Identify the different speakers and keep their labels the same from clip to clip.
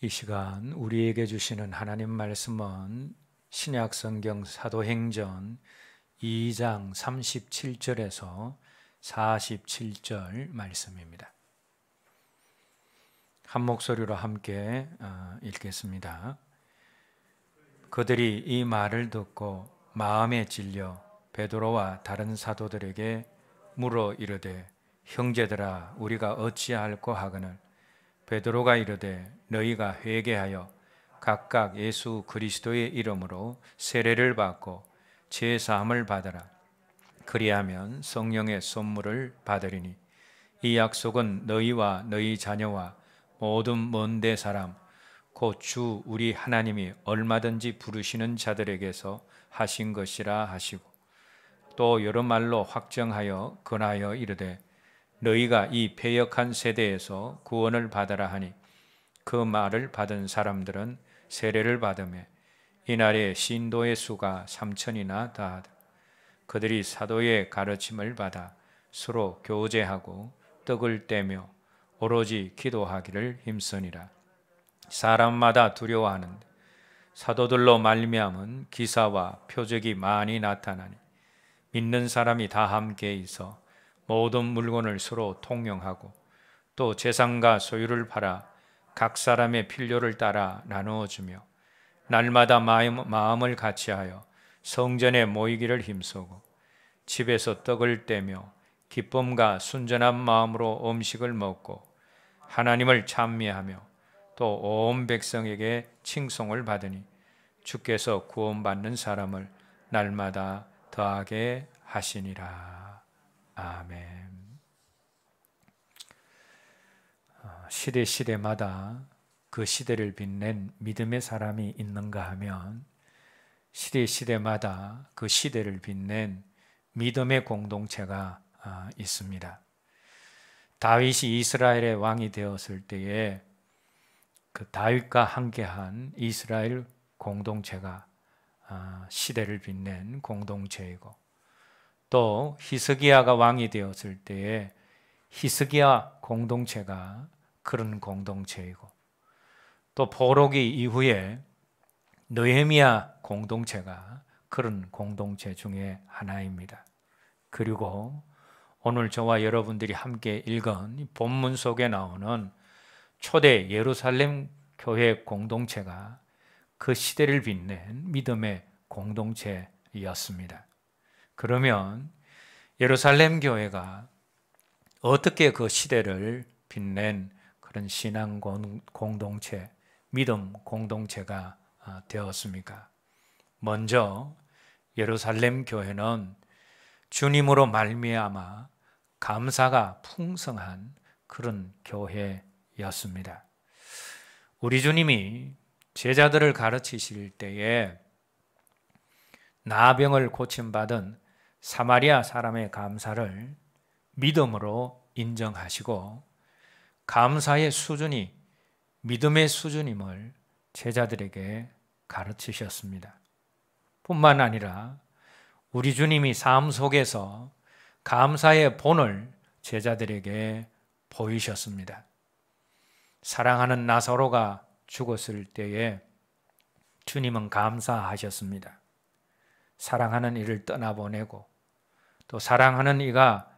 Speaker 1: 이 시간 우리에게 주시는 하나님 말씀은 신약 성경 사도행전 2장 37절에서 47절 말씀입니다. 한 목소리로 함께 읽겠습니다. 그들이 이 말을 듣고 마음에 찔려 베드로와 다른 사도들에게 물어 이르되 형제들아 우리가 어찌할꼬 하거늘 베드로가 이르되 너희가 회개하여 각각 예수 그리스도의 이름으로 세례를 받고 죄 사함을 받으라. 그리하면 성령의 선물을 받으리니 이 약속은 너희와 너희 자녀와 모든 먼데 사람 곧 주 우리 하나님이 얼마든지 부르시는 자들에게서 하신 것이라 하시고 또 여러 말로 확정하여 권하여 이르되 너희가 이 패역한 세대에서 구원을 받으라 하니 그 말을 받은 사람들은 세례를 받으며 이날에 신도의 수가 3,000이나 다하다. 그들이 사도의 가르침을 받아 서로 교제하고 떡을 떼며 오로지 기도하기를 힘쓰니라. 사람마다 두려워하는데 사도들로 말미암은 기사와 표적이 많이 나타나니 믿는 사람이 다 함께 있어 모든 물건을 서로 통용하고 또 재산과 소유를 팔아 각 사람의 필요를 따라 나누어 주며 날마다 마음을 같이하여 성전에 모이기를 힘쓰고 집에서 떡을 떼며 기쁨과 순전한 마음으로 음식을 먹고 하나님을 찬미하며 또 온 백성에게 칭송을 받으니 주께서 구원받는 사람을 날마다 더하게 하시니라. 아멘. 시대마다 그 시대를 빛낸 믿음의 사람이 있는가 하면 시대마다 그 시대를 빛낸 믿음의 공동체가 있습니다. 다윗이 이스라엘의 왕이 되었을 때에 그 다윗과 함께한 이스라엘 공동체가 시대를 빛낸 공동체이고 또 히스기야가 왕이 되었을 때에 히스기야 공동체가 그런 공동체이고 또 포로기 이후에 느헤미야 공동체가 그런 공동체 중에 하나입니다. 그리고 오늘 저와 여러분들이 함께 읽은 본문 속에 나오는 초대 예루살렘 교회 공동체가 그 시대를 빛낸 믿음의 공동체였습니다. 그러면 예루살렘 교회가 어떻게 그 시대를 빛낸 그런 신앙 공동체, 믿음 공동체가 되었습니까? 먼저 예루살렘 교회는 주님으로 말미암아 감사가 풍성한 그런 교회였습니다. 우리 주님이 제자들을 가르치실 때에 나병을 고침받은 사마리아 사람의 감사를 믿음으로 인정하시고 감사의 수준이 믿음의 수준임을 제자들에게 가르치셨습니다. 뿐만 아니라 우리 주님이 삶 속에서 감사의 본을 제자들에게 보이셨습니다. 사랑하는 나사로가 죽었을 때에 주님은 감사하셨습니다. 사랑하는 이를 떠나보내고 또 사랑하는 이가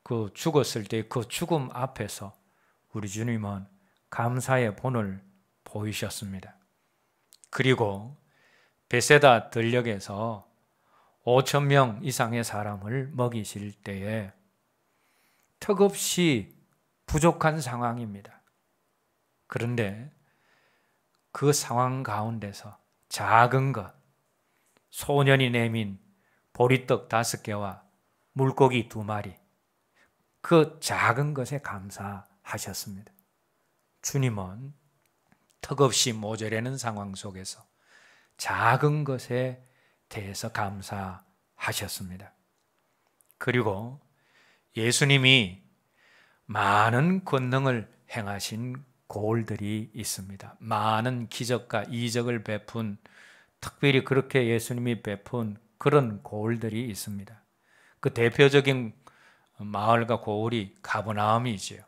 Speaker 1: 그 죽었을 때 그 죽음 앞에서 우리 주님은 감사의 본을 보이셨습니다. 그리고 베세다 들녘에서 5,000명 이상의 사람을 먹이실 때에 턱없이 부족한 상황입니다. 그런데 그 상황 가운데서 작은 것, 소년이 내민 보리떡 5개와 물고기 2마리, 그 작은 것에 감사하셨습니다. 주님은 턱없이 모자라는 상황 속에서 작은 것에 대해서 감사하셨습니다. 그리고 예수님이 많은 권능을 행하신 고을들이 있습니다. 많은 기적과 이적을 베푼, 특별히 그렇게 예수님이 베푼 그런 고을들이 있습니다. 그 대표적인 마을과 고을이 가버나움이지요.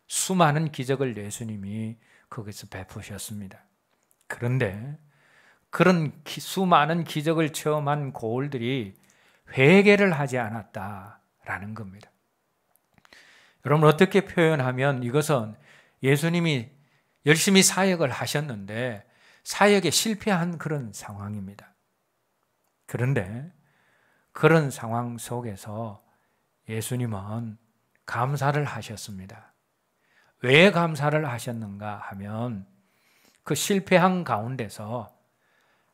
Speaker 1: 수많은 기적을 예수님이 거기서 베푸셨습니다. 그런데 그런 수많은 기적을 체험한 고을들이 회개를 하지 않았다라는 겁니다. 여러분, 어떻게 표현하면 이것은 예수님이 열심히 사역을 하셨는데 사역에 실패한 그런 상황입니다. 그런데 그런 상황 속에서 예수님은 감사를 하셨습니다. 왜 감사를 하셨는가 하면 그 실패한 가운데서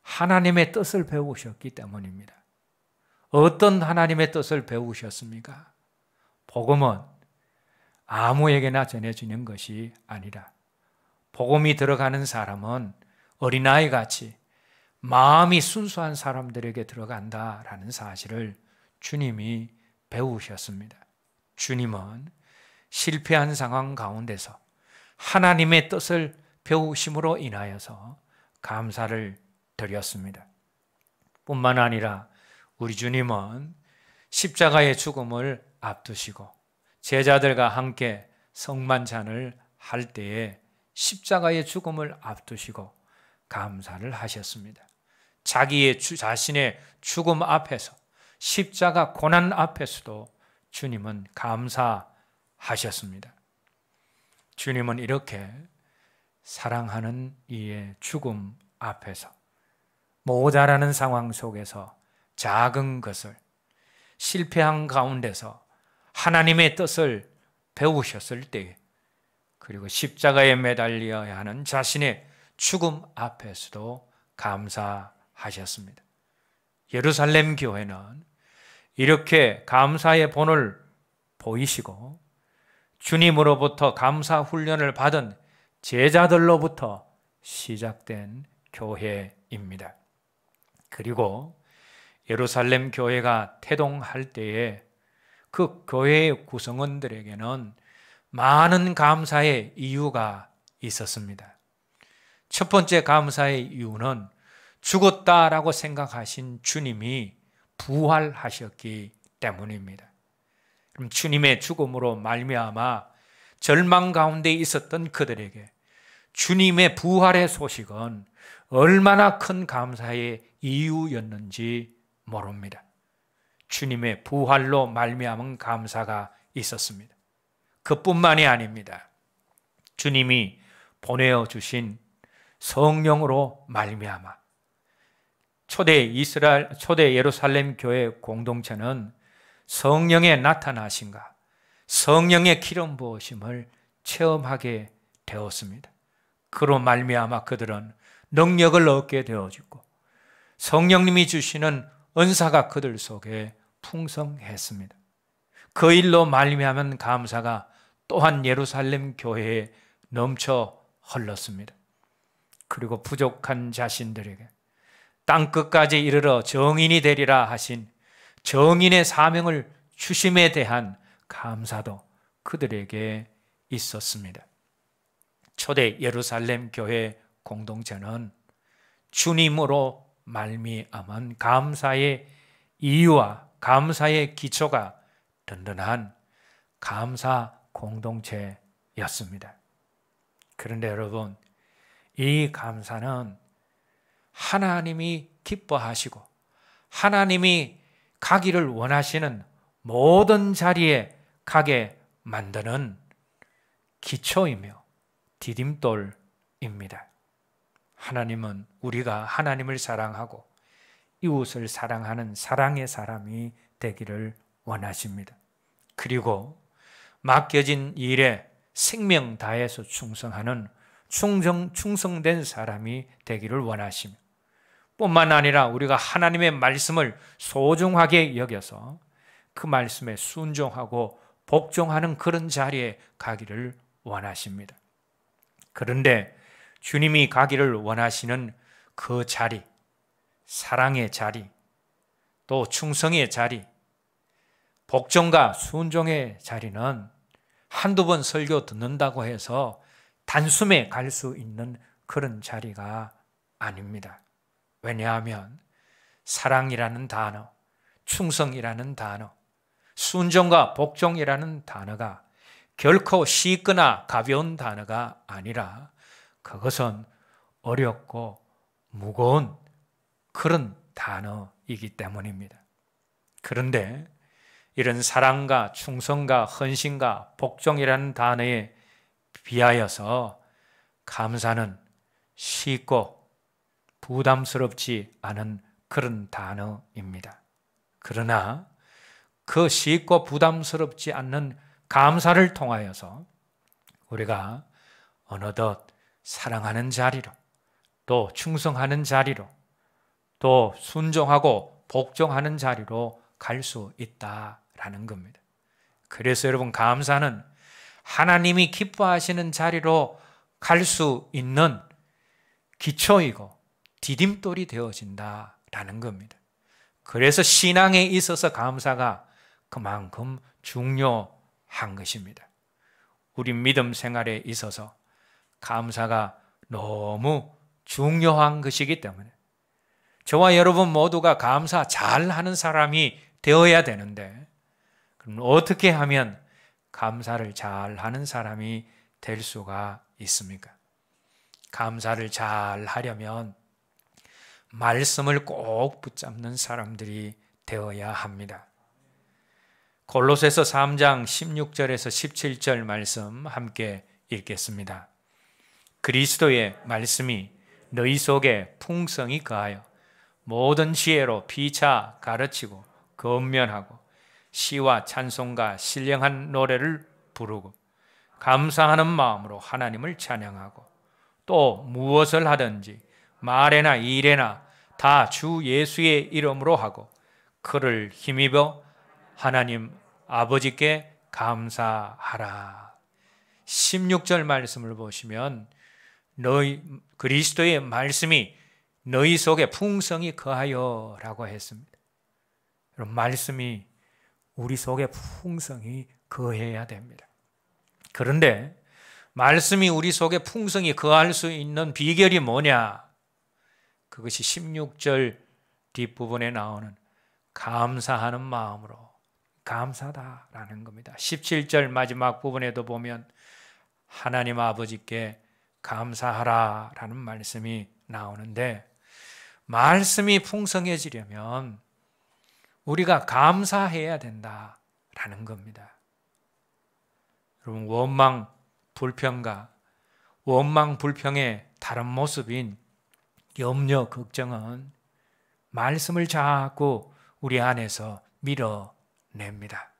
Speaker 1: 하나님의 뜻을 배우셨기 때문입니다. 어떤 하나님의 뜻을 배우셨습니까? 복음은 아무에게나 전해지는 것이 아니라 복음이 들어가는 사람은 어린아이 같이 마음이 순수한 사람들에게 들어간다라는 사실을 주님이 배우셨습니다. 주님은 실패한 상황 가운데서 하나님의 뜻을 배우심으로 인하여서 감사를 드렸습니다. 뿐만 아니라 우리 주님은 십자가의 죽음을 앞두시고 제자들과 함께 성만찬을 할 때에 십자가의 죽음을 앞두시고 감사를 하셨습니다. 자신의 죽음 앞에서 십자가 고난 앞에서도 주님은 감사하셨습니다. 주님은 이렇게 사랑하는 이의 죽음 앞에서 모자라는 상황 속에서 작은 것을 실패한 가운데서 하나님의 뜻을 배우셨을 때, 그리고 십자가에 매달려야 하는 자신의 죽음 앞에서도 감사하셨습니다. 예루살렘 교회는 이렇게 감사의 본을 보이시고 주님으로부터 감사 훈련을 받은 제자들로부터 시작된 교회입니다. 그리고 예루살렘 교회가 태동할 때에 그 교회의 구성원들에게는 많은 감사의 이유가 있었습니다. 첫 번째 감사의 이유는 죽었다라고 생각하신 주님이 부활하셨기 때문입니다. 그럼 주님의 죽음으로 말미암아 절망 가운데 있었던 그들에게 주님의 부활의 소식은 얼마나 큰 감사의 이유였는지 모릅니다. 주님의 부활로 말미암은 감사가 있었습니다. 그뿐만이 아닙니다. 주님이 보내어 주신 성령으로 말미암아 초대 예루살렘 교회 공동체는 성령의 나타나심과 성령의 기름 부으심을 체험하게 되었습니다. 그로 말미암아 그들은 능력을 얻게 되어지고 성령님이 주시는 은사가 그들 속에 풍성했습니다. 그 일로 말미암은 감사가 또한 예루살렘 교회에 넘쳐 흘렀습니다. 그리고 부족한 자신들에게 땅끝까지 이르러 정인이 되리라 하신 정인의 사명을 주심에 대한 감사도 그들에게 있었습니다. 초대 예루살렘 교회 공동체는 주님으로 말미암은 감사의 이유와 감사의 기초가 든든한 감사 공동체였습니다. 그런데 여러분, 이 감사는 하나님이 기뻐하시고 하나님이 가기를 원하시는 모든 자리에 가게 만드는 기초이며 디딤돌입니다. 하나님은 우리가 하나님을 사랑하고 이웃을 사랑하는 사랑의 사람이 되기를 원하십니다. 그리고 맡겨진 일에 생명 다해서 충성하는 충성된 사람이 되기를 원하시며, 뿐만 아니라 우리가 하나님의 말씀을 소중하게 여겨서 그 말씀에 순종하고 복종하는 그런 자리에 가기를 원하십니다. 그런데 주님이 가기를 원하시는 그 자리, 사랑의 자리, 또 충성의 자리, 복종과 순종의 자리는 한두 번 설교 듣는다고 해서 단숨에 갈 수 있는 그런 자리가 아닙니다. 왜냐하면 사랑이라는 단어, 충성이라는 단어, 순종과 복종이라는 단어가 결코 쉽거나 가벼운 단어가 아니라 그것은 어렵고 무거운 그런 단어이기 때문입니다. 그런데 이런 사랑과 충성과 헌신과 복종이라는 단어에 비하여서 감사는 쉽고 부담스럽지 않은 그런 단어입니다. 그러나 그 쉽고 부담스럽지 않는 감사를 통하여서 우리가 어느덧 사랑하는 자리로, 또 충성하는 자리로, 또 순종하고 복종하는 자리로 갈 수 있다라는 겁니다. 그래서 여러분, 감사는 하나님이 기뻐하시는 자리로 갈 수 있는 기초이고 디딤돌이 되어진다라는 겁니다. 그래서 신앙에 있어서 감사가 그만큼 중요한 것입니다. 우리 믿음 생활에 있어서 감사가 너무 중요한 것이기 때문에 저와 여러분 모두가 감사 잘하는 사람이 되어야 되는데, 그럼 어떻게 하면 감사를 잘하는 사람이 될 수가 있습니까? 감사를 잘하려면 말씀을 꼭 붙잡는 사람들이 되어야 합니다. 골로새서 3장 16절에서 17절 말씀 함께 읽겠습니다. 그리스도의 말씀이 너희 속에 풍성히 거하여 모든 지혜로 피차 가르치고 권면하고 시와 찬송과 신령한 노래를 부르고 감사하는 마음으로 하나님을 찬양하고 또 무엇을 하든지 말에나 일에나 다 주 예수의 이름으로 하고 그를 힘입어 하나님 아버지께 감사하라. 16절 말씀을 보시면 너희 그리스도의 말씀이 너희 속에 풍성히 거하여 라고 했습니다. 여러분, 말씀이 우리 속에 풍성히 거해야 됩니다. 그런데 말씀이 우리 속에 풍성히 거할 수 있는 비결이 뭐냐? 그것이 16절 뒷부분에 나오는 감사하는 마음으로 감사다라는 겁니다. 17절 마지막 부분에도 보면 하나님 아버지께 감사하라라는 말씀이 나오는데, 말씀이 풍성해지려면 우리가 감사해야 된다라는 겁니다. 여러분, 원망, 불평과 원망, 불평의 다른 모습인 염려, 걱정은 말씀을 자꾸 우리 안에서 밀어냅니다.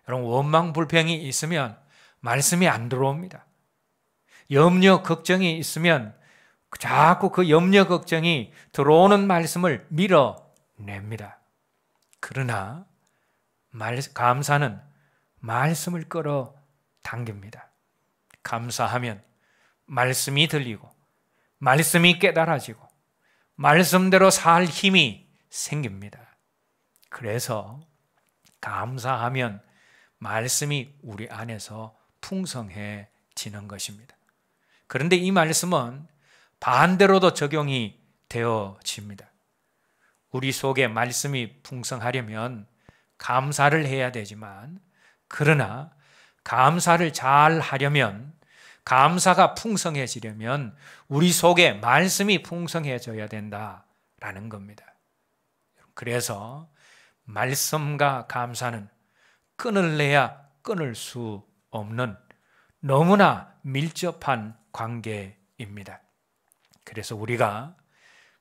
Speaker 1: 여러분, 원망, 불평이 있으면 말씀이 안 들어옵니다. 염려, 걱정이 있으면 자꾸 그 염려, 걱정이 들어오는 말씀을 밀어냅니다. 그러나 감사는 말씀을 끌어당깁니다. 감사하면 말씀이 들리고 말씀이 깨달아지고 말씀대로 살 힘이 생깁니다. 그래서 감사하면 말씀이 우리 안에서 풍성해지는 것입니다. 그런데 이 말씀은 반대로도 적용이 되어집니다. 우리 속에 말씀이 풍성하려면 감사를 해야 되지만, 그러나 감사를 잘 하려면, 감사가 풍성해지려면 우리 속에 말씀이 풍성해져야 된다라는 겁니다. 그래서 말씀과 감사는 끊을래야 끊을 수 없는 너무나 밀접한 관계입니다. 그래서 우리가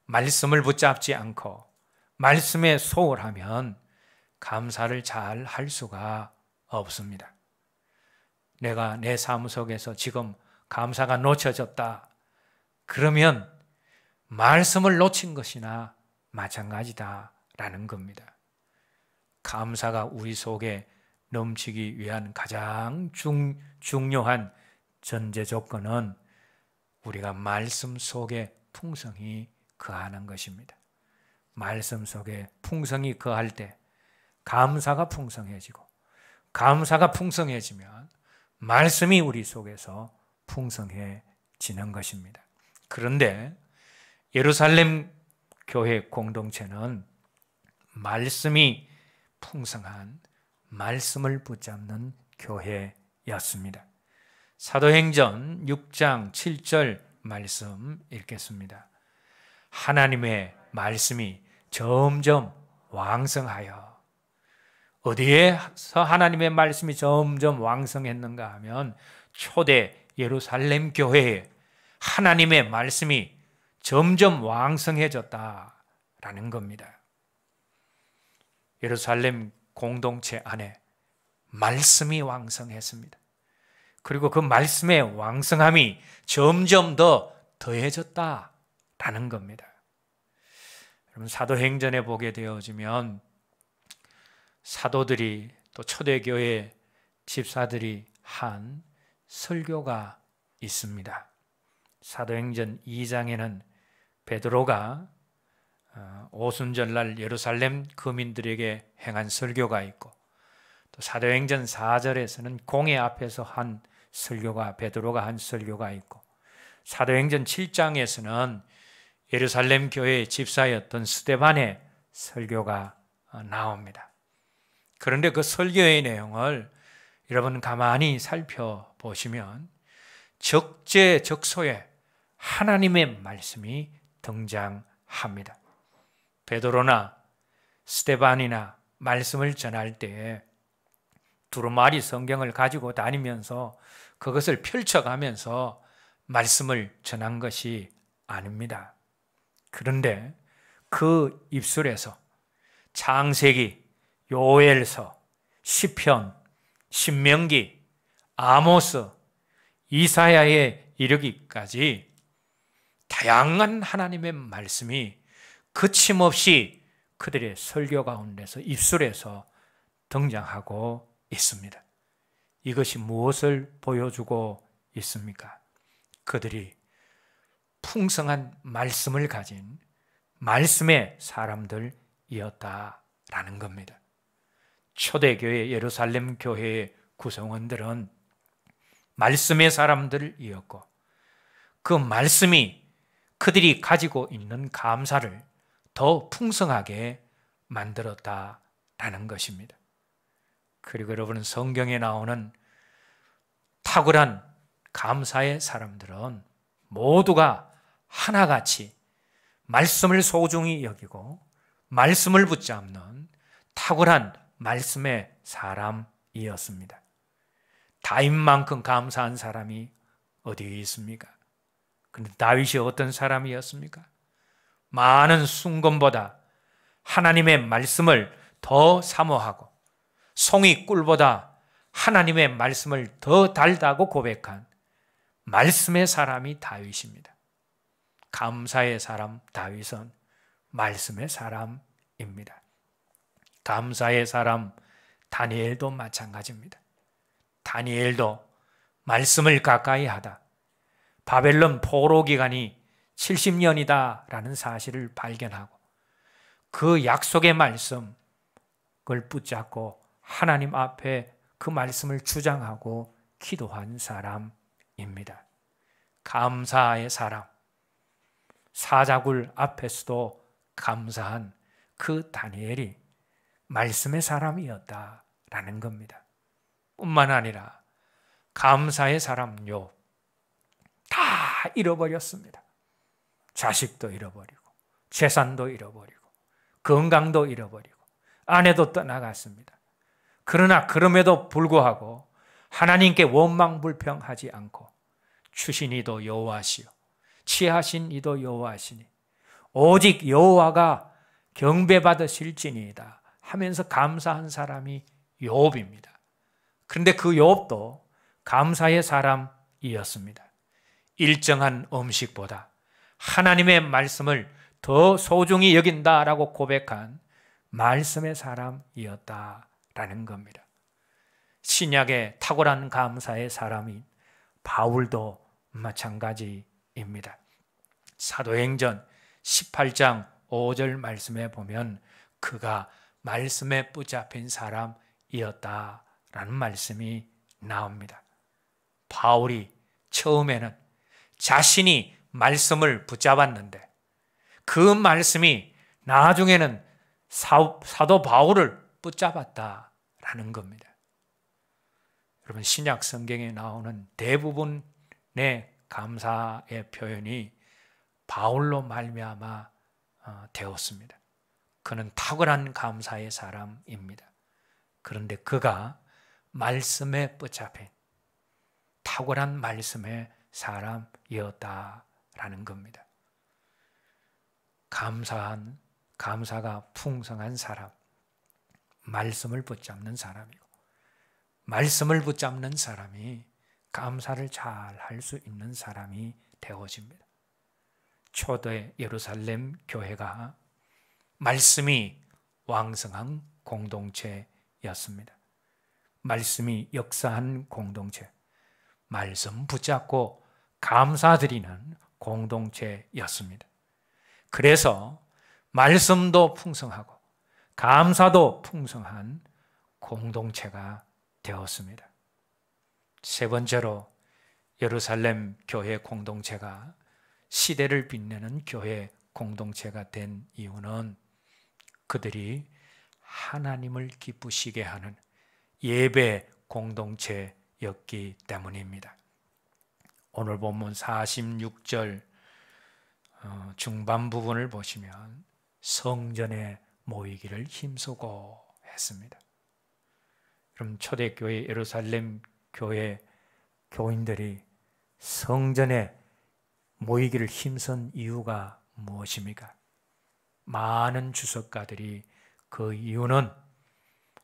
Speaker 1: 말씀을 붙잡지 않고 말씀에 소홀하면 감사를 잘 할 수가 없습니다. 내가 내 삶 속에서 지금 감사가 놓쳐졌다. 그러면 말씀을 놓친 것이나 마찬가지다라는 겁니다. 감사가 우리 속에 넘치기 위한 가장 중요한 전제 조건은 우리가 말씀 속에 풍성히 거하는 것입니다. 말씀 속에 풍성히 거할 때 감사가 풍성해지고, 감사가 풍성해지면 말씀이 우리 속에서 풍성해지는 것입니다. 그런데 예루살렘 교회 공동체는 말씀이 풍성한 말씀을 붙잡는 교회였습니다. 사람이었습니다. 사도행전 6장 7절 말씀 읽겠습니다. 하나님의 말씀이 점점 왕성하여. 어디에서 하나님의 말씀이 점점 왕성했는가 하면 초대 예루살렘 교회에 하나님의 말씀이 점점 왕성해졌다라는 겁니다. 예루살렘 공동체 안에 말씀이 왕성했습니다. 그리고 그 말씀의 왕성함이 점점 더 더해졌다라는 겁니다. 여러분, 사도행전에 보게 되어지면 사도들이 또 초대교회 집사들이 한 설교가 있습니다. 사도행전 2장에는 베드로가 오순절날 예루살렘 거민들에게 행한 설교가 있고, 또 사도행전 4절에서는 공회 앞에서 한 설교가, 베드로가 한 설교가 있고, 사도행전 7장에서는 예루살렘 교회의 집사였던 스데반의 설교가 나옵니다. 그런데 그 설교의 내용을 여러분 가만히 살펴보시면 적재적소에 하나님의 말씀이 등장합니다. 베드로나 스데반이나 말씀을 전할 때에 두루마리 성경을 가지고 다니면서 그것을 펼쳐가면서 말씀을 전한 것이 아닙니다. 그런데 그 입술에서 창세기, 요엘서, 시편, 신명기, 아모스, 이사야에 이르기까지 다양한 하나님의 말씀이 거침없이 그들의 설교 가운데서 입술에서 등장하고 있습니다. 이것이 무엇을 보여주고 있습니까? 그들이 풍성한 말씀을 가진 말씀의 사람들이었다라는 겁니다. 초대교회 예루살렘 교회의 구성원들은 말씀의 사람들이었고, 그 말씀이 그들이 가지고 있는 감사를 더 풍성하게 만들었다라는 것입니다. 그리고 여러분은 성경에 나오는 탁월한 감사의 사람들은 모두가 하나같이 말씀을 소중히 여기고 말씀을 붙잡는 탁월한 말씀의 사람이었습니다. 다윗만큼 감사한 사람이 어디에 있습니까? 그런데 다윗이 어떤 사람이었습니까? 많은 순금보다 하나님의 말씀을 더 사모하고 송이 꿀보다 하나님의 말씀을 더 달다고 고백한 말씀의 사람이 다윗입니다. 감사의 사람 다윗은 말씀의 사람입니다. 감사의 사람 다니엘도 마찬가지입니다. 다니엘도 말씀을 가까이 하다 바벨론 포로 기간이 70년이다라는 사실을 발견하고 그 약속의 말씀을 붙잡고 하나님 앞에 그 말씀을 주장하고 기도한 사람입니다. 감사의 사람, 사자굴 앞에서도 감사한 그 다니엘이 말씀의 사람이었다라는 겁니다. 뿐만 아니라 감사의 사람 욥 다 잃어버렸습니다. 자식도 잃어버리고 재산도 잃어버리고 건강도 잃어버리고 아내도 떠나갔습니다. 그러나 그럼에도 불구하고 하나님께 원망불평하지 않고 추신 이도 여호와시요 취하신 이도 여호와시니 오직 여호와가 경배받으실지니이다 하면서 감사한 사람이 욥입니다. 그런데 그 욥도 감사의 사람이었습니다. 일정한 음식보다 하나님의 말씀을 더 소중히 여긴다라고 고백한 말씀의 사람이었다라는 겁니다. 신약의 탁월한 감사의 사람인 바울도 마찬가지입니다. 사도행전 18장 5절 말씀에 보면 그가 말씀에 붙잡힌 사람이었다라는 말씀이 나옵니다. 바울이 처음에는 자신이 말씀을 붙잡았는데 그 말씀이 나중에는 사도 바울을 붙잡았다라는 겁니다. 여러분 신약 성경에 나오는 대부분의 감사의 표현이 바울로 말미암아 되었습니다. 그는 탁월한 감사의 사람입니다. 그런데 그가 말씀에 붙잡힌 탁월한 말씀의 사람이었다라는 겁니다. 감사가 풍성한 사람, 말씀을 붙잡는 사람이고, 말씀을 붙잡는 사람이 감사를 잘 할 수 있는 사람이 되어집니다. 초대 예루살렘 교회가 말씀이 왕성한 공동체였습니다. 말씀이 역사한 공동체, 말씀 붙잡고 감사드리는 공동체였습니다. 그래서 말씀도 풍성하고 감사도 풍성한 공동체가 되었습니다. 세 번째로 예루살렘 교회 공동체가 시대를 빛내는 교회 공동체가 된 이유는 그들이 하나님을 기쁘시게 하는 예배 공동체였기 때문입니다. 오늘 본문 46절 중반 부분을 보시면 성전에 모이기를 힘쓰고 했습니다. 그럼 초대교회 예루살렘 교회 교인들이 성전에 모이기를 힘쓴 이유가 무엇입니까? 많은 주석가들이 그 이유는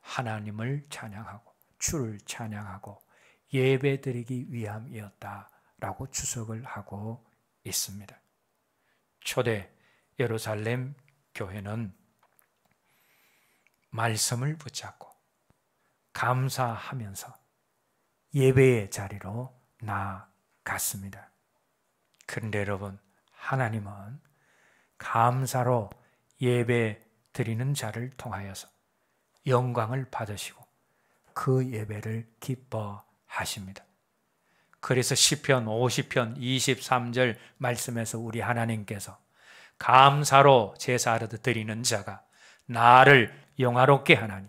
Speaker 1: 하나님을 찬양하고 주를 찬양하고 예배드리기 위함이었다라고 주석을 하고 있습니다. 초대 예루살렘 교회는 말씀을 붙잡고 감사하면서 예배의 자리로 나아갔습니다. 그런데 여러분, 하나님은 감사로 예배 드리는 자를 통하여서 영광을 받으시고 그 예배를 기뻐하십니다. 그래서 시편 50편 23절 말씀에서 우리 하나님께서 감사로 제사를 드리는 자가 나를 영화롭게 하나니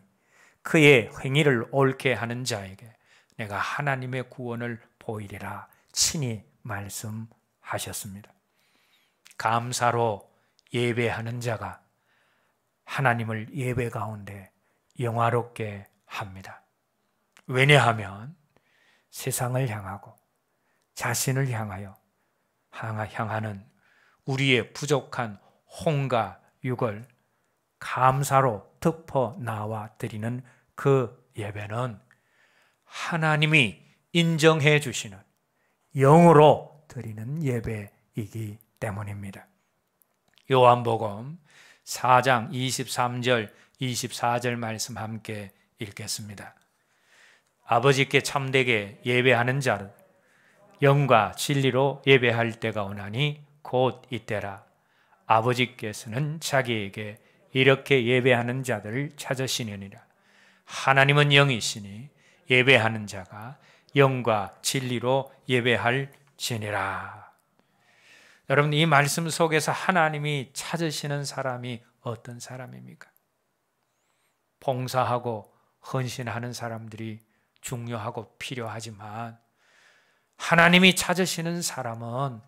Speaker 1: 그의 행위를 옳게 하는 자에게 내가 하나님의 구원을 보이리라 친히 말씀하셨습니다. 감사로 예배하는 자가 하나님을 예배 가운데 영화롭게 합니다. 왜냐하면 세상을 향하고 자신을 향하는 우리의 부족한 혼과 육을 감사로 덮어 나와 드리는 그 예배는 하나님이 인정해 주시는 영으로 드리는 예배이기 때문입니다. 요한복음 4장 23절 24절 말씀 함께 읽겠습니다. 아버지께 참되게 예배하는 자를 영과 진리로 예배할 때가 오나니 곧 이때라. 아버지께서는 자기에게 이렇게 예배하는 자들을 찾으시느니라. 하나님은 영이시니 예배하는 자가 영과 진리로 예배할지니라. 여러분, 이 말씀 속에서 하나님이 찾으시는 사람이 어떤 사람입니까? 봉사하고 헌신하는 사람들이 중요하고 필요하지만 하나님이 찾으시는 사람은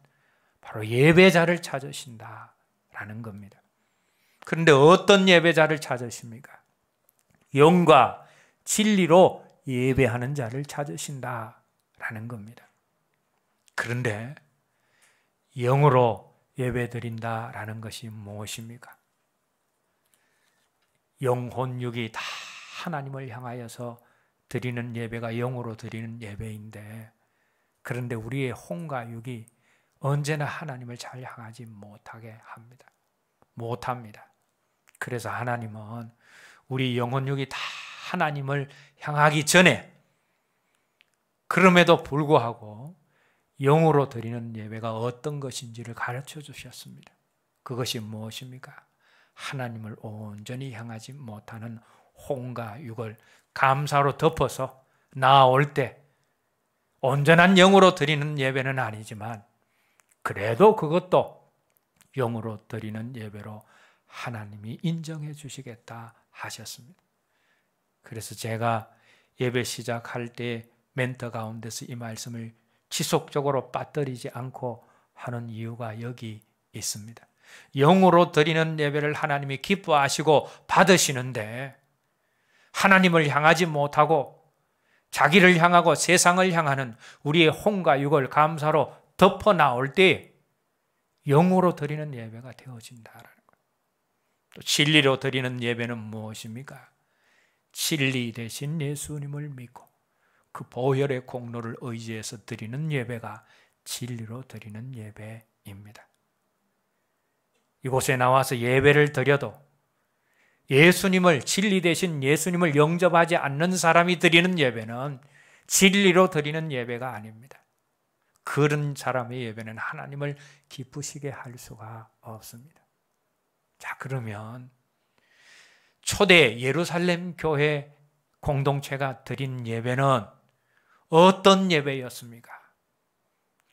Speaker 1: 바로 예배자를 찾으신다라는 겁니다. 그런데 어떤 예배자를 찾으십니까? 영과 진리로 예배하는 자를 찾으신다라는 겁니다. 그런데 영으로 예배드린다라는 것이 무엇입니까? 영혼육이 다 하나님을 향하여서 드리는 예배가 영으로 드리는 예배인데, 그런데 우리의 혼과 육이 언제나 하나님을 잘 향하지 못하게 합니다. 못합니다. 그래서 하나님은 우리 영혼육이 다 하나님을 향하기 전에, 그럼에도 불구하고 영으로 드리는 예배가 어떤 것인지를 가르쳐 주셨습니다. 그것이 무엇입니까? 하나님을 온전히 향하지 못하는 혼과 육을 감사로 덮어서 나아올 때, 온전한 영으로 드리는 예배는 아니지만 그래도 그것도 영으로 드리는 예배로 하나님이 인정해 주시겠다 하셨습니다. 그래서 제가 예배 시작할 때 멘트 가운데서 이 말씀을 지속적으로 빠뜨리지 않고 하는 이유가 여기 있습니다. 영으로 드리는 예배를 하나님이 기뻐하시고 받으시는데 하나님을 향하지 못하고 자기를 향하고 세상을 향하는 우리의 혼과 육을 감사로 덮어 나올 때 영으로 드리는 예배가 되어진다라는 거예요. 또 진리로 드리는 예배는 무엇입니까? 진리 대신 예수님을 믿고 그 보혈의 공로를 의지해서 드리는 예배가 진리로 드리는 예배입니다. 이곳에 나와서 예배를 드려도 예수님을, 진리 대신 예수님을 영접하지 않는 사람이 드리는 예배는 진리로 드리는 예배가 아닙니다. 그런 사람의 예배는 하나님을 기쁘시게 할 수가 없습니다. 자, 그러면 초대 예루살렘 교회 공동체가 드린 예배는 어떤 예배였습니까?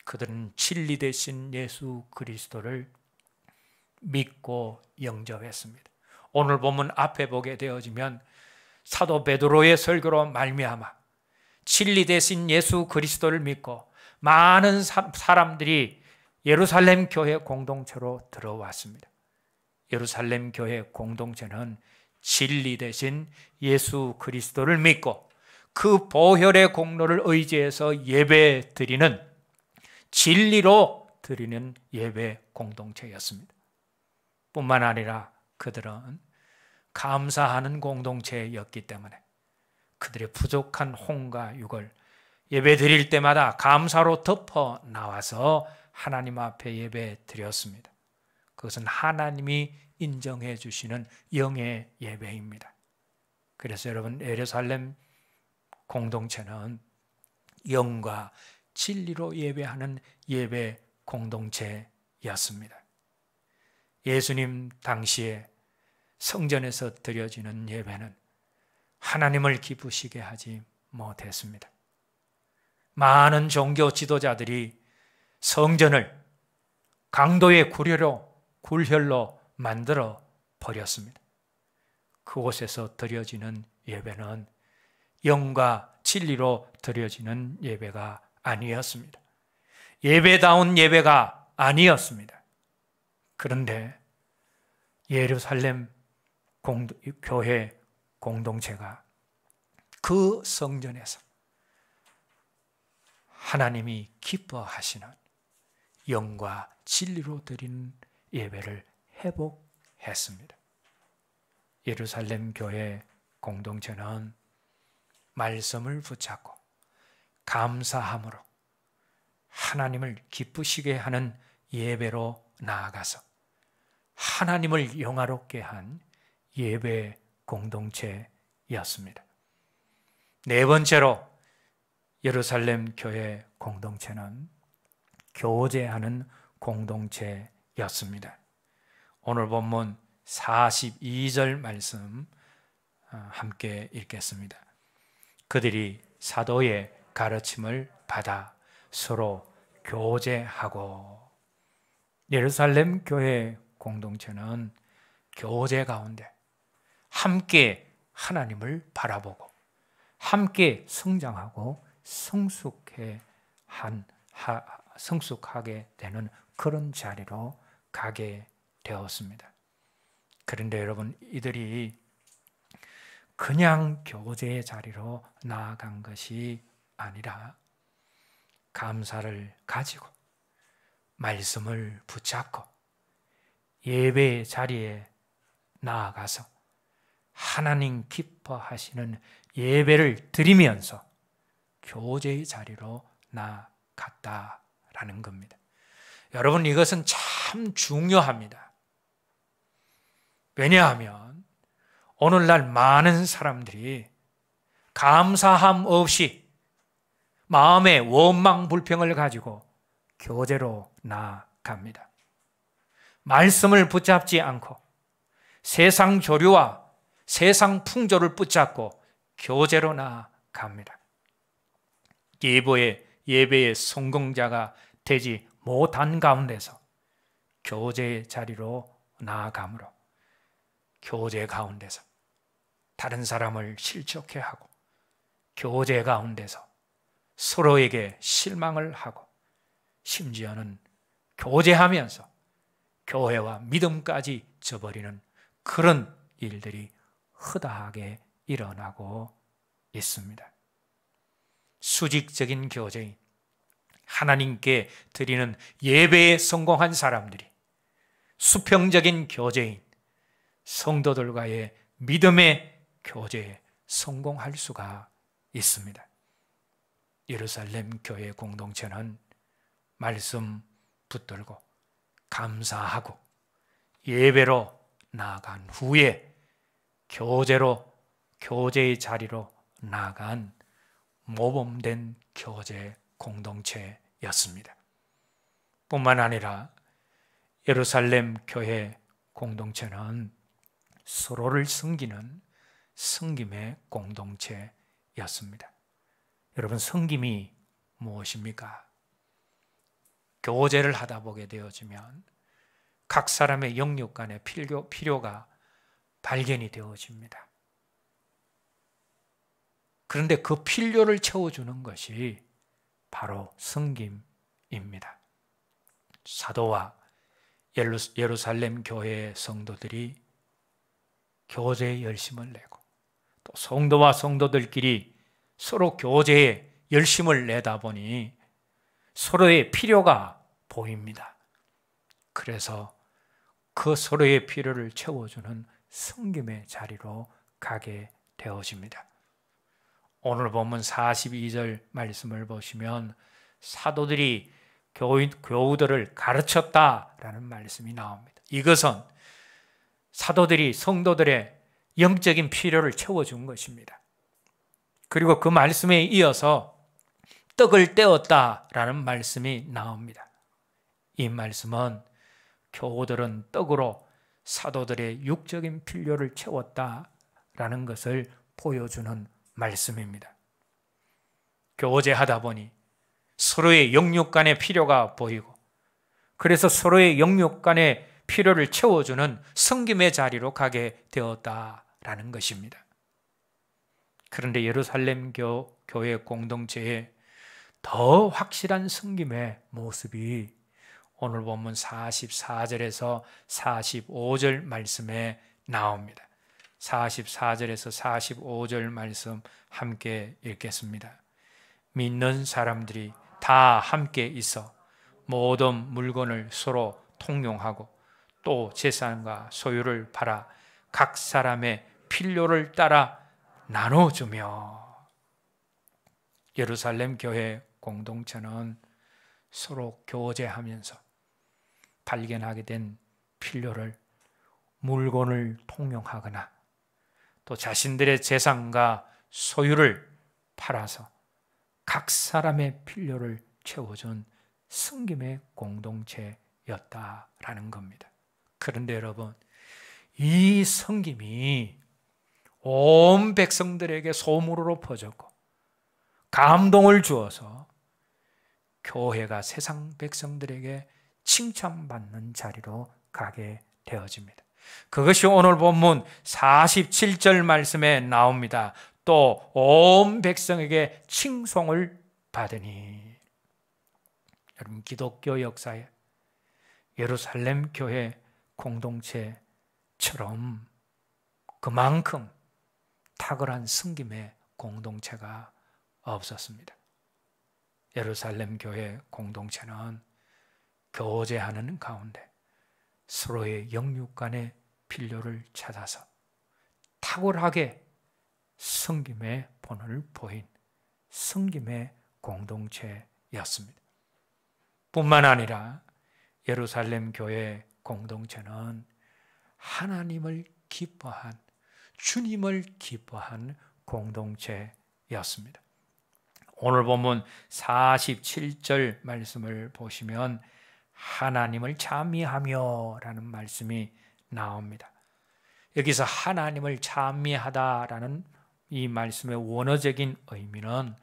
Speaker 1: 그들은 진리 대신 예수 그리스도를 믿고 영접했습니다. 오늘 본문 앞에 보게 되어지면 사도 베드로의 설교로 말미암아 진리 대신 예수 그리스도를 믿고 많은 사람들이 예루살렘 교회 공동체로 들어왔습니다. 예루살렘 교회 공동체는 진리 대신 예수 그리스도를 믿고 그 보혈의 공로를 의지해서 예배 드리는, 진리로 드리는 예배 공동체였습니다. 뿐만 아니라 그들은 감사하는 공동체였기 때문에 그들의 부족한 혼과 육을 예배 드릴 때마다 감사로 덮어 나와서 하나님 앞에 예배 드렸습니다. 그것은 하나님이 인정해 주시는 영의 예배입니다. 그래서 여러분, 예루살렘 공동체는 영과 진리로 예배하는 예배 공동체였습니다. 예수님 당시에 성전에서 드려지는 예배는 하나님을 기쁘시게 하지 못했습니다. 많은 종교 지도자들이 성전을 강도의 굴혈로 만들어 버렸습니다. 그곳에서 드려지는 예배는 영과 진리로 드려지는 예배가 아니었습니다. 예배다운 예배가 아니었습니다. 그런데 예루살렘 교회 공동체가 그 성전에서 하나님이 기뻐하시는 영과 진리로 드리는 예배를 회복했습니다. 예루살렘 교회 공동체는 말씀을 붙잡고 감사함으로 하나님을 기쁘시게 하는 예배로 나아가서 하나님을 영화롭게 한 예배 공동체였습니다. 네 번째로 예루살렘 교회 공동체는 교제하는 공동체였습니다. 오늘 본문 42절 말씀 함께 읽겠습니다. 그들이 사도의 가르침을 받아 서로 교제하고. 예루살렘 교회 공동체는 교제 가운데 함께 하나님을 바라보고 함께 성장하고 성숙하게 되는 그런 자리로 가게 되었습니다. 그런데 여러분, 이들이 그냥 교제의 자리로 나아간 것이 아니라 감사를 가지고 말씀을 붙잡고 예배의 자리에 나아가서 하나님 기뻐하시는 예배를 드리면서 교제의 자리로 나아갔다라는 겁니다. 여러분, 이것은 참 중요합니다. 왜냐하면 오늘날 많은 사람들이 감사함 없이 마음의 원망 불평을 가지고 교제로 나아갑니다. 말씀을 붙잡지 않고 세상 조류와 세상 풍조를 붙잡고 교제로 나아갑니다. 예배의 성공자가 되지 못한 가운데서 교제의 자리로 나아가므로 교제 가운데서 다른 사람을 실족해 하고 교제 가운데서 서로에게 실망을 하고 심지어는 교제하면서 교회와 믿음까지 저버리는 그런 일들이 허다하게 일어나고 있습니다. 수직적인 교제인, 하나님께 드리는 예배에 성공한 사람들이 수평적인 교제인, 성도들과의 믿음의 교제에 성공할 수가 있습니다. 예루살렘 교회 공동체는 말씀 붙들고 감사하고 예배로 나아간 후에 교제의 자리로 나아간 모범된 교제 공동체였습니다. 뿐만 아니라 예루살렘 교회 공동체는 서로를 섬기는 섬김의 공동체였습니다. 여러분, 섬김이 무엇입니까? 교제를 하다 보게 되어지면 각 사람의 영육 간의 필요가 발견이 되어집니다. 그런데 그 필요를 채워주는 것이 바로 섬김입니다. 사도와 예루살렘 교회의 성도들이 교제에 열심을 내고 또 성도와 성도들끼리 서로 교제에 열심을 내다 보니 서로의 필요가 보입니다. 그래서 그 서로의 필요를 채워주는 섬김의 자리로 가게 되어집니다. 오늘 본문 42절 말씀을 보시면 사도들이 교우들을 가르쳤다라는 말씀이 나옵니다. 이것은 사도들이 성도들의 영적인 필요를 채워준 것입니다. 그리고 그 말씀에 이어서 떡을 떼었다라는 말씀이 나옵니다. 이 말씀은 교우들은 떡으로 사도들의 육적인 필요를 채웠다라는 것을 보여주는 말씀입니다. 교제하다 보니 서로의 영육 간의 필요가 보이고 그래서 서로의 영육 간의 필요를 채워주는 섬김의 자리로 가게 되었다라는 것입니다. 그런데 예루살렘 교회 공동체에 더 확실한 섬김의 모습이 오늘 본문 44절에서 45절 말씀에 나옵니다. 44절에서 45절 말씀 함께 읽겠습니다. 믿는 사람들이 다 함께 있어 모든 물건을 서로 통용하고 또 재산과 소유를 팔아 각 사람의 필요를 따라 나눠주며. 예루살렘 교회 공동체는 서로 교제하면서 발견하게 된 필요를 물건을 통용하거나 또 자신들의 재산과 소유를 팔아서 각 사람의 필요를 채워준 섬김의 공동체였다라는 겁니다. 그런데 여러분, 이 섬김이 온 백성들에게 소문으로 퍼졌고 감동을 주어서 교회가 세상 백성들에게 칭찬받는 자리로 가게 되어집니다. 그것이 오늘 본문 47절 말씀에 나옵니다. 또 온 백성에게 칭송을 받으니. 여러분, 기독교 역사에 예루살렘 교회 공동체처럼 그만큼 탁월한 섬김의 공동체가 없었습니다. 예루살렘 교회 공동체는 교제하는 가운데 서로의 영육 간의 필요를 찾아서 탁월하게 섬김의 본을 보인 섬김의 공동체였습니다. 뿐만 아니라 예루살렘 교회 공동체는 하나님을 기뻐한, 주님을 기뻐한 공동체였습니다. 오늘 본문 47절 말씀을 보시면 하나님을 찬미하며 라는 말씀이 나옵니다. 여기서 하나님을 찬미하다라는 이 말씀의 원어적인 의미는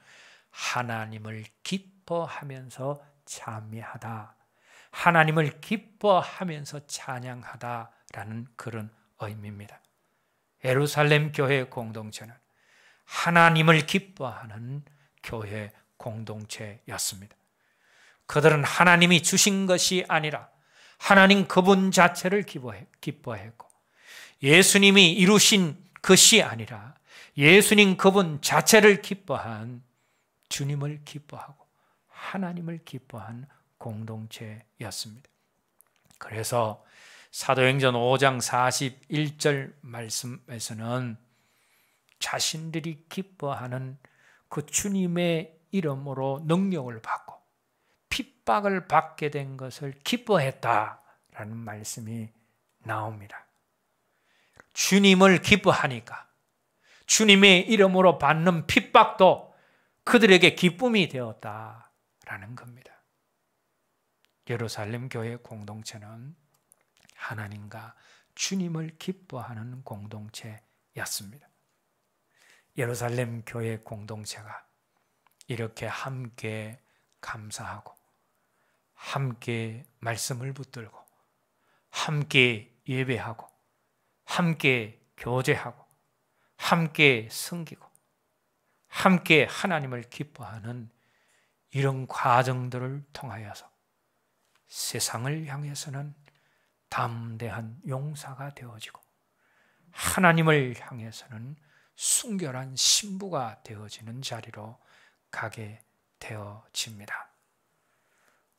Speaker 1: 하나님을 기뻐하면서 찬미하다, 하나님을 기뻐하면서 찬양하다라는 그런 의미입니다. 예루살렘 교회 공동체는 하나님을 기뻐하는 교회 공동체였습니다. 그들은 하나님이 주신 것이 아니라 하나님 그분 자체를 기뻐했고, 예수님이 이루신 것이 아니라 예수님 그분 자체를 기뻐한, 주님을 기뻐하고 하나님을 기뻐한 공동체였습니다. 그래서 사도행전 5장 41절 말씀에서는 자신들이 기뻐하는 그 주님의 이름으로 능력을 받고 핍박을 받게 된 것을 기뻐했다라는 말씀이 나옵니다. 주님을 기뻐하니까 주님의 이름으로 받는 핍박도 그들에게 기쁨이 되었다라는 겁니다. 예루살렘 교회 공동체는 하나님과 주님을 기뻐하는 공동체였습니다. 예루살렘 교회 공동체가 이렇게 함께 감사하고 함께 말씀을 붙들고 함께 예배하고 함께 교제하고 함께 섬기고 함께 하나님을 기뻐하는 이런 과정들을 통하여서 세상을 향해서는 담대한 용사가 되어지고 하나님을 향해서는 순결한 신부가 되어지는 자리로 가게 되어집니다.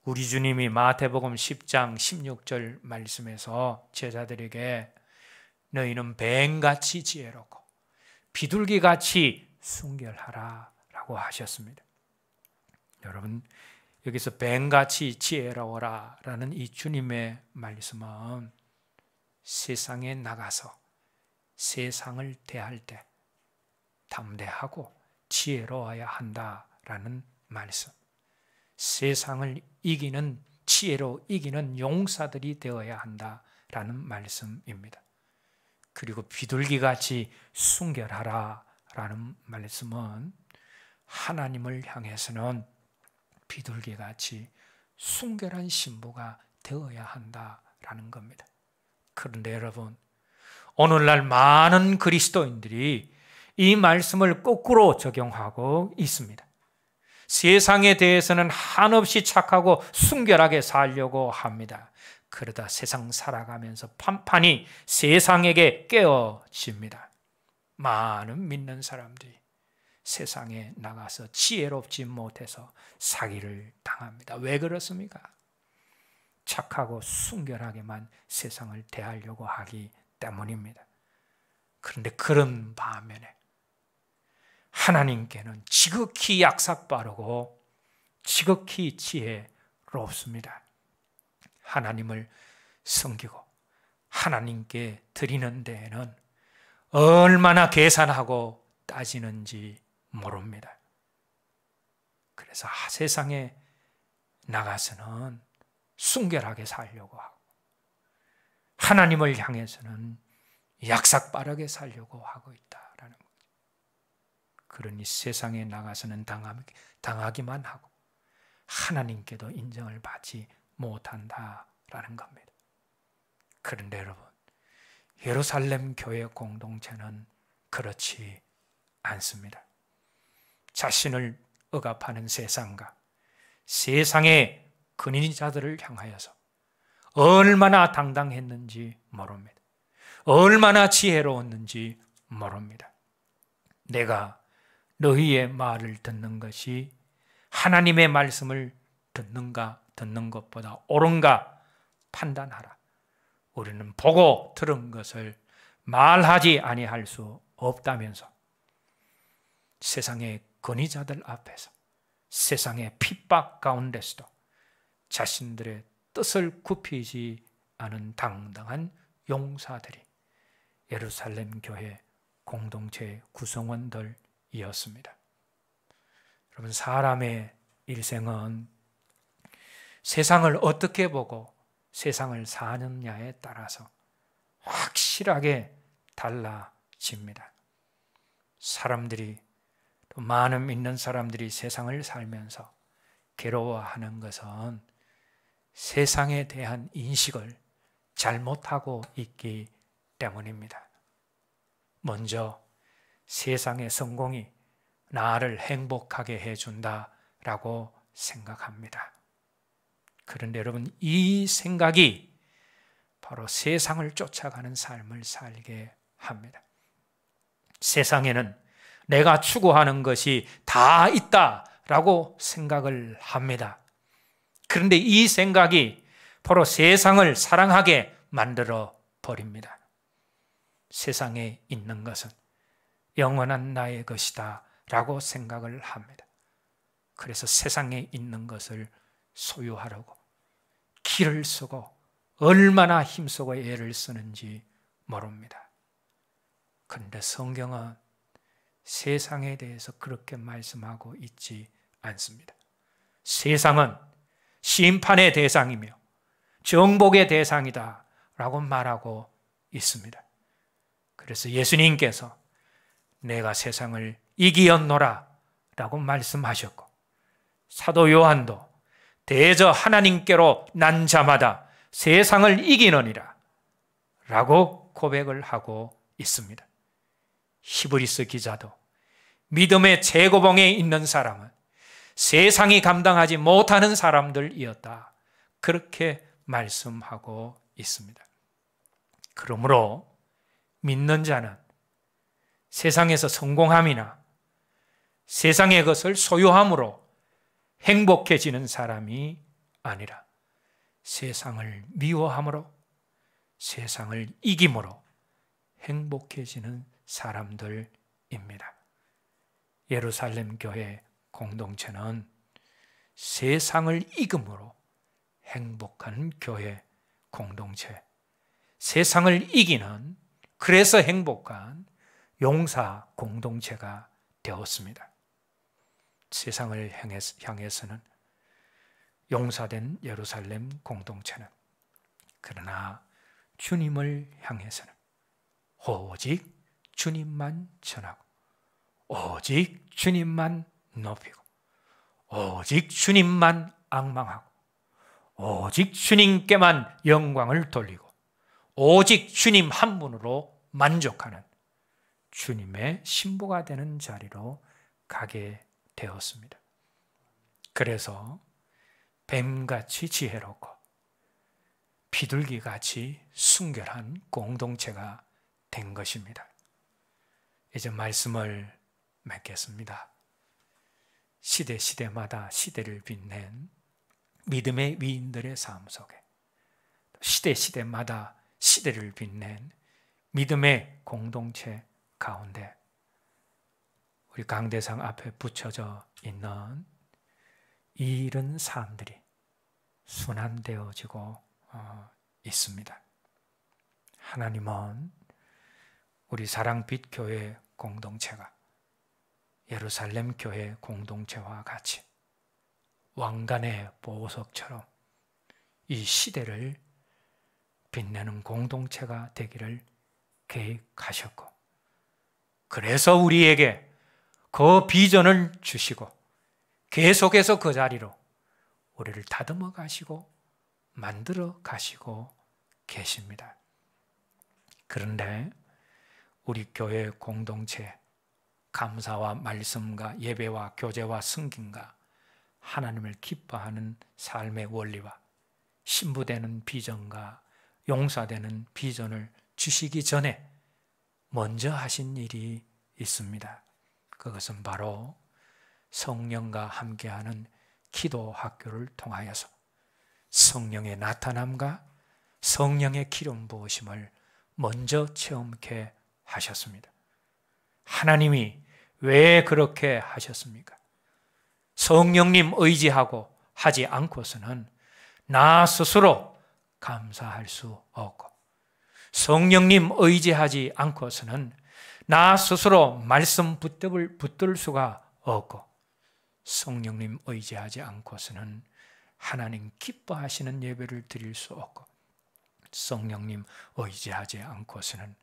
Speaker 1: 우리 주님이 마태복음 10장 16절 말씀에서 제자들에게 너희는 뱀같이 지혜롭고 비둘기같이 순결하라 라고 하셨습니다. 여러분, 여기서 뱀같이 지혜로워라 라는 이 주님의 말씀은 세상에 나가서 세상을 대할 때 담대하고 지혜로워야 한다라는 말씀, 세상을 이기는, 지혜로 이기는 용사들이 되어야 한다라는 말씀입니다. 그리고 비둘기같이 순결하라 라는 말씀은 하나님을 향해서는 비둘기같이 순결한 신부가 되어야 한다라는 겁니다. 그런데 여러분, 오늘날 많은 그리스도인들이 이 말씀을 거꾸로 적용하고 있습니다. 세상에 대해서는 한없이 착하고 순결하게 살려고 합니다. 그러다 세상 살아가면서 판판이 세상에게 깨어집니다. 많은 믿는 사람들이 세상에 나가서 지혜롭지 못해서 사기를 당합니다. 왜 그렇습니까? 착하고 순결하게만 세상을 대하려고 하기 때문입니다. 그런데 그런 반면에 하나님께는 지극히 약삭빠르고 지극히 지혜롭습니다. 하나님을 섬기고 하나님께 드리는 데에는 얼마나 계산하고 따지는지 모릅니다. 그래서 세상에 나가서는 순결하게 살려고 하고 하나님을 향해서는 약삭빠르게 살려고 하고 있다라는 거죠. 그러니 세상에 나가서는 당하기만 하고 하나님께도 인정을 받지 못한다라는 겁니다. 그런데 여러분, 예루살렘 교회 공동체는 그렇지 않습니다. 자신을 억압하는 세상과 세상의 근인자들을 향하여서 얼마나 당당했는지 모릅니다. 얼마나 지혜로웠는지 모릅니다. 내가 너희의 말을 듣는 것이 하나님의 말씀을 듣는 것보다 옳은가 판단하라. 우리는 보고 들은 것을 말하지 아니할 수 없다면서 세상의 권위자들 앞에서 세상의 핍박 가운데서도 자신들의 뜻을 굽히지 않은 당당한 용사들이 예루살렘 교회 공동체의 구성원들이었습니다. 여러분, 사람의 일생은 세상을 어떻게 보고 세상을 사느냐에 따라서 확실하게 달라집니다. 사람들이, 또 많은 믿는 사람들이 세상을 살면서 괴로워하는 것은 세상에 대한 인식을 잘못하고 있기 때문입니다. 먼저 세상의 성공이 나를 행복하게 해준다 라고 생각합니다. 그런데 여러분, 이 생각이 바로 세상을 쫓아가는 삶을 살게 합니다. 세상에는 내가 추구하는 것이 다 있다라고 생각을 합니다. 그런데 이 생각이 바로 세상을 사랑하게 만들어 버립니다. 세상에 있는 것은 영원한 나의 것이다 라고 생각을 합니다. 그래서 세상에 있는 것을 소유하려고 기를 쓰고 얼마나 힘쓰고 애를 쓰는지 모릅니다. 그런데 성경은 세상에 대해서 그렇게 말씀하고 있지 않습니다. 세상은 심판의 대상이며 정복의 대상이다 라고 말하고 있습니다. 그래서 예수님께서 내가 세상을 이기었노라 라고 말씀하셨고, 사도 요한도 대저 하나님께로 난 자마다 세상을 이기느니라 라고 고백을 하고 있습니다. 히브리서 기자도 믿음의 최고봉에 있는 사람은 세상이 감당하지 못하는 사람들이었다, 그렇게 말씀하고 있습니다. 그러므로 믿는 자는 세상에서 성공함이나 세상의 것을 소유함으로 행복해지는 사람이 아니라 세상을 미워함으로, 세상을 이김으로 행복해지는 사람들입니다. 예루살렘 교회 공동체는 세상을 이김으로 행복한 교회 공동체, 세상을 이기는, 그래서 행복한 용사 공동체가 되었습니다. 세상을 향해서는 용사된 예루살렘 공동체는, 그러나 주님을 향해서는 오직 주님만 전하고 오직 주님만 높이고 오직 주님만 앙망하고 오직 주님께만 영광을 돌리고 오직 주님 한 분으로 만족하는 주님의 신부가 되는 자리로 가게 되었습니다. 그래서 뱀같이 지혜롭고 비둘기같이 순결한 공동체가 된 것입니다. 이제 말씀을 맺겠습니다. 시대마다 시대를 빛낸 믿음의 위인들의 삶 속에, 시대마다 시대를 빛낸 믿음의 공동체 가운데 우리 강대상 앞에 붙여져 있는 이런 삶들이 순환되어지고 있습니다. 하나님은 우리 사랑빛 교회 공동체가 예루살렘 교회 공동체와 같이 왕관의 보석처럼 이 시대를 빛내는 공동체가 되기를 계획하셨고, 그래서 우리에게 그 비전을 주시고 계속해서 그 자리로 우리를 다듬어 가시고 만들어 가시고 계십니다. 그런데 우리 교회 공동체, 감사와 말씀과 예배와 교제와 승김과 하나님을 기뻐하는 삶의 원리와 신부되는 비전과 용사되는 비전을 주시기 전에 먼저 하신 일이 있습니다. 그것은 바로 성령과 함께하는 기도 학교를 통하여서 성령의 나타남과 성령의 기름 부으심을 먼저 체험케 하셨습니다. 하나님이 왜 그렇게 하셨습니까? 성령님 의지하고 하지 않고서는 나 스스로 감사할 수 없고, 성령님 의지하지 않고서는 나 스스로 말씀 붙들 수가 없고, 성령님 의지하지 않고서는 하나님 기뻐하시는 예배를 드릴 수 없고, 성령님 의지하지 않고서는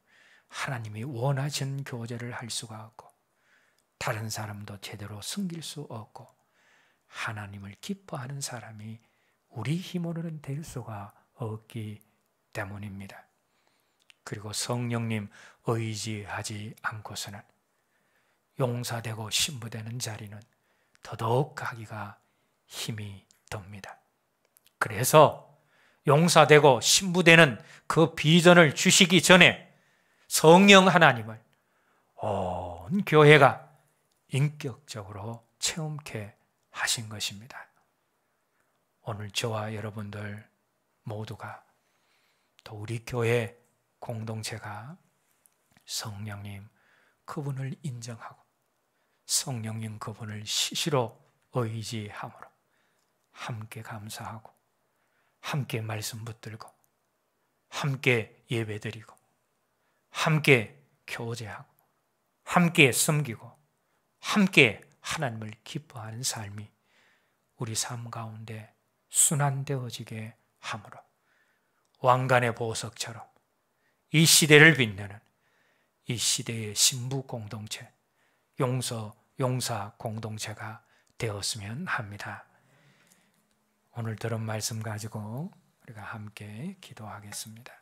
Speaker 1: 하나님이 원하시는 교제를 할 수가 없고, 다른 사람도 제대로 섬길 수 없고, 하나님을 기뻐하는 사람이 우리 힘으로는 될 수가 없기 때문입니다. 그리고 성령님 의지하지 않고서는 용사되고 신부되는 자리는 더더욱 하기가 힘이 듭니다. 그래서 용사되고 신부되는 그 비전을 주시기 전에 성령 하나님을 온 교회가 인격적으로 체험케 하신 것입니다. 오늘 저와 여러분들 모두가 또 우리 교회 공동체가 성령님 그분을 인정하고 성령님 그분을 시시로 의지함으로 함께 감사하고 함께 말씀 붙들고 함께 예배드리고 함께 교제하고 함께 섬기고 함께 하나님을 기뻐하는 삶이 우리 삶 가운데 순환되어지게 함으로 왕관의 보석처럼 이 시대를 빛내는 이 시대의 신부 공동체, 용사 공동체가 되었으면 합니다. 오늘 들은 말씀 가지고 우리가 함께 기도하겠습니다.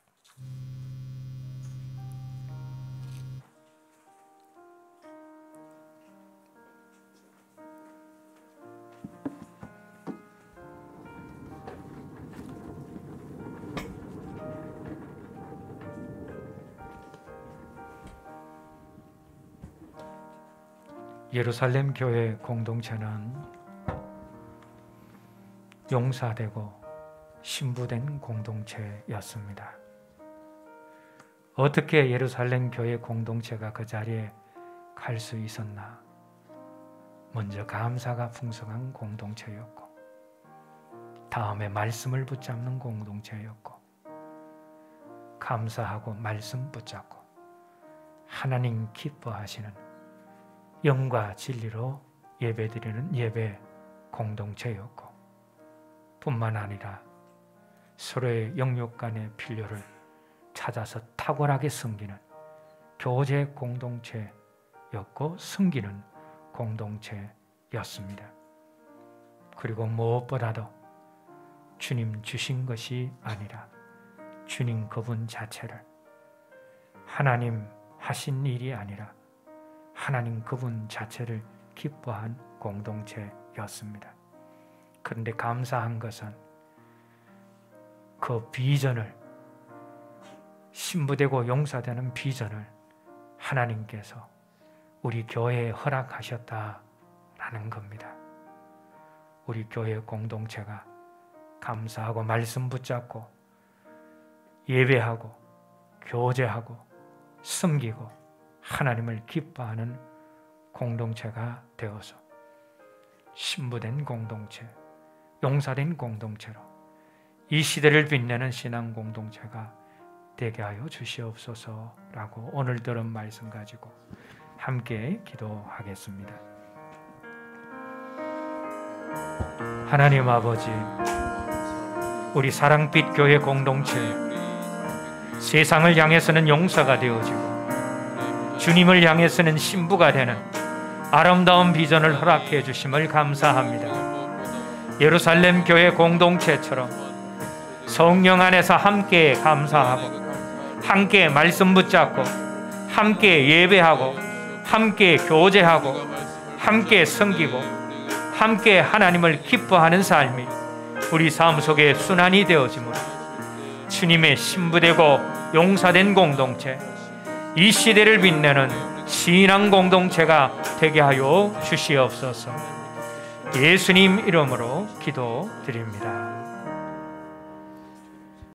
Speaker 1: 예루살렘 교회 공동체는 용사되고 신부된 공동체였습니다. 어떻게 예루살렘 교회 공동체가 그 자리에 갈 수 있었나? 먼저 감사가 풍성한 공동체였고, 다음에 말씀을 붙잡는 공동체였고, 감사하고 말씀 붙잡고 하나님 기뻐하시는 영과 진리로 예배드리는 예배 공동체였고, 뿐만 아니라 서로의 영육 간의 필요를 찾아서 탁월하게 섬기는 교제 공동체였고 섬기는 공동체였습니다. 그리고 무엇보다도 주님 주신 것이 아니라 주님 그분 자체를, 하나님 하신 일이 아니라 하나님 그분 자체를 기뻐한 공동체였습니다. 그런데 감사한 것은 그 비전을, 신부되고 용사되는 비전을 하나님께서 우리 교회에 허락하셨다라는 겁니다. 우리 교회 공동체가 감사하고 말씀 붙잡고 예배하고 교제하고 섬기고 하나님을 기뻐하는 공동체가 되어서 신부된 공동체, 용사된 공동체로 이 시대를 빛내는 신앙 공동체가 되게 하여 주시옵소서라고 오늘 들은 말씀 가지고 함께 기도하겠습니다. 하나님 아버지, 우리 사랑빛 교회 공동체 세상을 향해서는 용사가 되어지고 주님을 향해서는 신부가 되는 아름다운 비전을 허락해 주심을 감사합니다. 예루살렘 교회 공동체처럼 성령 안에서 함께 감사하고 함께 말씀 붙잡고 함께 예배하고 함께 교제하고 함께 섬기고 함께 하나님을 기뻐하는 삶이 우리 삶 속에 순환이 되어지므로 주님의 신부되고 용사된 공동체, 이 시대를 빛내는 신앙 공동체가 되게 하여 주시옵소서. 예수님 이름으로 기도드립니다.